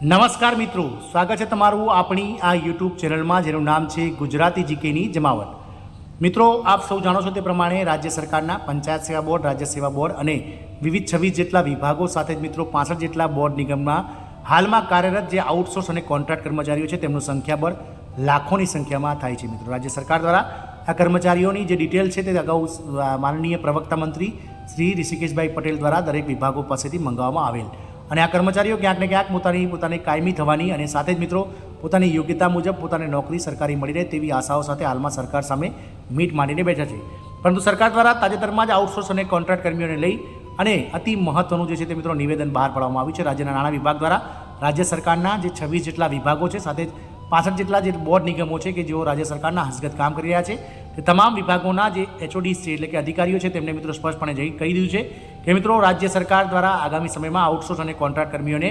નમસ્કાર મિત્રો, સ્વાગત છે તમારું આપણી આ યુટ્યુબ ચેનલમાં જેનું નામ છે ગુજરાતી જીકેની જમાવટ. મિત્રો, આપ સૌ જાણો છો તે પ્રમાણે રાજ્ય સરકારના પંચાયત સેવા બોર્ડ, રાજ્ય સેવા બોર્ડ અને વિવિધ 26 જેટલા વિભાગો સાથે જ મિત્રો 65 જેટલા બોર્ડ નિગમમાં હાલમાં કાર્યરત જે આઉટસોર્સ અને કોન્ટ્રાક્ટ કર્મચારીઓ છે તેમનું સંખ્યાબળ લાખોની સંખ્યામાં થાય છે. મિત્રો, રાજ્ય સરકાર દ્વારા આ કર્મચારીઓની જે ડિટેલ છે તે અગાઉ માનનીય પ્રવક્તા મંત્રી શ્રી ઋષિકેશભાઈ પટેલ દ્વારા દરેક વિભાગો પાસેથી મંગાવવામાં આવેલ અને આ કર્મચારીઓ ક્યાંક ને ક્યાંક પોતાની કાયમી થવાની અને સાથે જ મિત્રો પોતાની યોગ્યતા મુજબ પોતાને નોકરી સરકારી મળી રહે તેવી આશાઓ સાથે હાલમાં સરકાર સામે મીટ માંડીને બેઠા છે. પરંતુ સરકાર દ્વારા તાજેતરમાં જ આઉટસોર્સ અને કોન્ટ્રાક્ટ કર્મીઓને લઈ અને અતિ મહત્વનું જે છે તે મિત્રો નિવેદન બહાર પાડવામાં આવ્યું છે. રાજ્યના નાણાં વિભાગ દ્વારા રાજ્ય સરકારના જે 26 જેટલા વિભાગો છે સાથે જ 65 જેટલા જે બોર્ડ નિગમો છે કે જેઓ રાજ્ય સરકારના હસ્તગત કામ કરી રહ્યા છે તે તમામ વિભાગોના જે એચઓડીસ છે એટલે કે અધિકારીઓ છે તેમને મિત્રો સ્પષ્ટપણે કહી દીધું છે કે મિત્રો રાજ્ય સરકાર દ્વારા આગામી સમયમાં આઉટસોર્સ અને કોન્ટ્રાક્ટ કર્મીઓને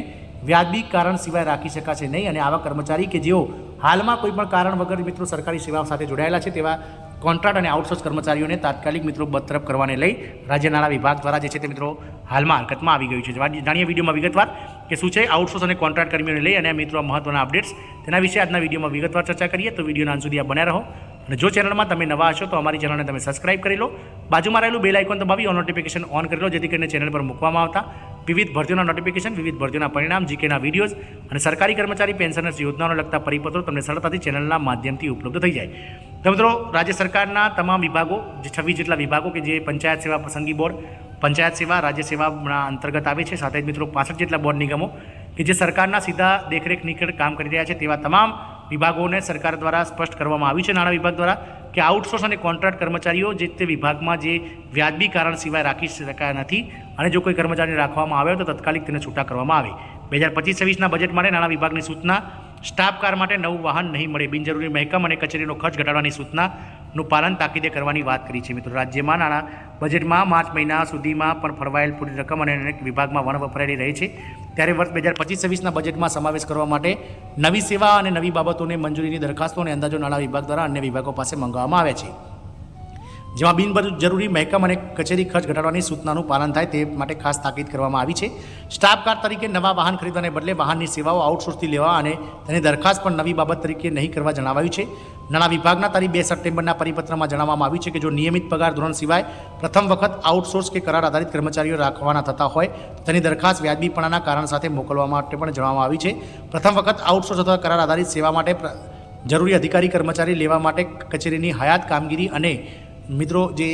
વ્યાજબી કારણ સિવાય રાખી શકાશે નહીં અને આવા કર્મચારી કે જેઓ હાલમાં કોઈપણ કારણ વગર મિત્રો સરકારી સેવાઓ સાથે જોડાયેલા છે તેવા કોન્ટ્રાક્ટ અને આઉટસોર્સ કર્મચારીઓને તાત્કાલિક મિત્રો બરતરફ કરવાને લઈ રાજ્ય નાણાં વિભાગ દ્વારા જે છે તે મિત્રો હાલમાં હરકતમાં આવી ગયું છે. જાણીએ વિડીયોમાં વિગતવાર કે શું છે આઉટસોર્સ અને કોન્ટ્રાક્ટ કર્મીઓને લઈ અને મિત્રો મહત્વના અપડેટ્સ તેના વિશે આજના વિડીયોમાં વિગતવાર ચર્ચા કરીએ. તો વિડીયોના અંત સુધી બન્યા રહો અને જો ચેનલમાં તમે નવા હશો તો અમારી ચેનલને તમે સબસ્ક્રાઇબ કરી લો, બાજુમાં રહેલું બેલ આઇકોન દબાવી ઓન નોટિફિકેશન ઓન કરી લો જેથી કરીને ચેનલ પર મૂકવામાં આવતા વિવિધ ભરતીઓના નોટિફિકેશન, વિવિધ ભરતીઓના પરિણામ, જીકેના વિડીયોઝ અને સરકારી કર્મચારી પેન્શનર્સ યોજનાઓને લગતા પરિપત્રો તમને સરળતાથી ચેનલના માધ્યમથી ઉપલબ્ધ થઈ જાય. તો મિત્રો રાજ્ય સરકારના તમામ વિભાગો જે 26 જેટલા વિભાગો કે જે પંચાયત સેવા પસંદગી બોર્ડ, પંચાયત સેવા, રાજ્ય સેવાના અંતર્ગત આવે છે સાથે જ મિત્રો 65 જેટલા બોર્ડ નિગમો કે જે સરકારના સીધા દેખરેખ નીકળ કામ કરી રહ્યા છે તેવા તમામ વિભાગોને સરકાર દ્વારા સ્પષ્ટ કરવામાં આવ્યું છે નાણાં વિભાગ દ્વારા કે આઉટસોર્સ અને કોન્ટ્રાક્ટ કર્મચારીઓ જે તે વિભાગમાં જે વ્યાજબી કારણ સિવાય રાખી શકાયા નથી અને જો કોઈ કર્મચારીને રાખવામાં આવે તો તાત્કાલિક તેને છૂટા કરવામાં આવે. 2025-26ના બજેટ માટે નાણાં વિભાગની સૂચના સ્ટાફ કાર માટે નવું વાહન નહીં મળે, બિનજરૂરી મહેકમ અને કચેરીનો ખર્ચ ઘટાડવાની સૂચનાનું પાલન તાકીદે કરવાની વાત કરી છે. મિત્રો, રાજ્યમાં નાણાં બજેટમાં માર્ચ મહિના સુધીમાં પણ ફળવાયેલ પૂરી રકમ અને અનેક વિભાગમાં વણ વપરાયેલી રહી છે ત્યારે વર્ષ 2025-26ના બજેટમાં સમાવેશ કરવા માટે નવી સેવા અને નવી બાબતોને મંજૂરીની દરખાસ્તો અને અંદાજો નાણાં વિભાગ દ્વારા અન્ય વિભાગો પાસે મંગાવવામાં આવે છે જેમાં બિનજરૂરી મહેકમ અને કચેરી ખર્ચ ઘટાડવાની સૂચનાનું પાલન થાય તે માટે ખાસ તાકીદ કરવામાં આવી છે. સ્ટાફ કાર તરીકે નવા વાહન ખરીદવાને બદલે વાહનની સેવાઓ આઉટસોર્સથી લેવા અને તેની દરખાસ્ત પણ નવી બાબત તરીકે નહીં કરવા જણાવાયું છે. નાણાં વિભાગના તારીખ 2 સપ્ટેમ્બરના પરિપત્રમાં જણાવવામાં આવ્યું છે કે જો નિયમિત પગાર ધોરણ સિવાય પ્રથમ વખત આઉટસોર્સ કે કરાર આધારિત કર્મચારીઓ રાખવાના થતા હોય તો તેની દરખાસ્ત વ્યાજબીપણાના કારણ સાથે મોકલવા માટે પણ જણાવવામાં આવી છે. પ્રથમ વખત આઉટસોર્સ અથવા કરાર આધારિત સેવા માટે જરૂરી અધિકારી કર્મચારી લેવા માટે કચેરીની હયાત કામગીરી અને મિત્રો જે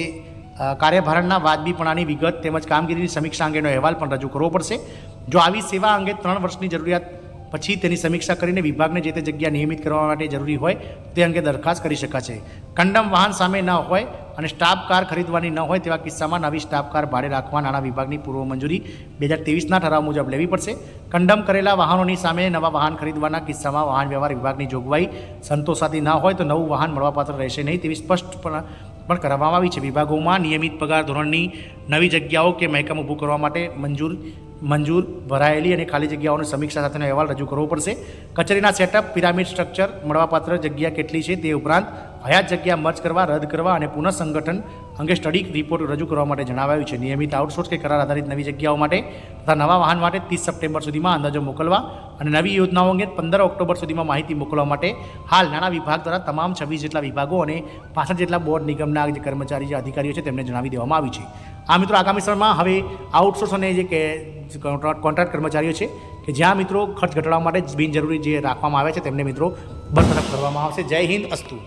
કાર્યભારણના વાજબીપણાની વિગત તેમજ કામગીરીની સમીક્ષા અંગેનો અહેવાલ પણ રજૂ કરવો પડશે. જો આવી સેવા અંગે 3 વર્ષની જરૂરિયાત પછી તેની સમીક્ષા કરીને વિભાગને જે તે જગ્યા નિયમિત કરવા માટે જરૂરી હોય તે અંગે દરખાસ્ત કરી શકાશે. કંડમ વાહન સામે ન હોય અને સ્ટાફ કાર ખરીદવાની ન હોય તેવા કિસ્સામાં નવી સ્ટાફ કાર ભાડે રાખવા નાણાં વિભાગની પૂર્વ મંજૂરી 2023ના ઠરાવ મુજબ લેવી પડશે. કંડમ કરેલા વાહનોની સામે નવા વાહન ખરીદવાના કિસ્સામાં વાહન વ્યવહાર વિભાગની જોગવાઈ સંતોષાતી ન હોય તો નવું વાહન મળવાપાત્ર રહેશે નહીં તેવી સ્પષ્ટ પણ કરવામાં આવી છે. વિભાગોમાં નિયમિત પગાર ધોરણની નવી જગ્યાઓ કે મહેકમ ઊભું કરવા માટે મંજૂર ભરાયેલી અને ખાલી જગ્યાઓની સમીક્ષા સાથેનો અહેવાલ રજૂ કરવો પડશે. કચેરીના સેટઅપ, પિરામિડ સ્ટ્રક્ચર, મળવાપાત્ર જગ્યા કેટલી છે તે ઉપરાંત હયાત જગ્યા મર્જ કરવા, રદ કરવા અને પુનઃસંગઠન અંગે સ્ટડી રિપોર્ટ રજૂ કરવા માટે જણાવાયું છે. નિયમિત આઉટસોર્સ કે કરાર આધારિત નવી જગ્યાઓ માટે તથા નવા વાહન માટે 30 સપ્ટેમ્બર સુધીમાં અંદાજો મોકલવા અને નવી યોજનાઓ અંગે 15 ઓક્ટોબર સુધીમાં માહિતી મોકલવા માટે હાલ નાણાં વિભાગ દ્વારા તમામ 26 જેટલા વિભાગો અને 65 જેટલા બોર્ડ નિગમના જે કર્મચારી જે અધિકારીઓ છે તેમને જણાવી દેવામાં આવ્યું છે. આ મિત્રો આગામી સમયમાં હવે આઉટસોર્સ અને જે કે કોન્ટ્રાક્ટ કર્મચારીઓ છે કે જ્યાં મિત્રો ખર્ચ ઘટાડવા માટે બિનજરૂરી જે રાખવામાં આવે છે તેમને મિત્રો બરતરફ કરવામાં આવશે. જય હિન્દ, અસ્તુ.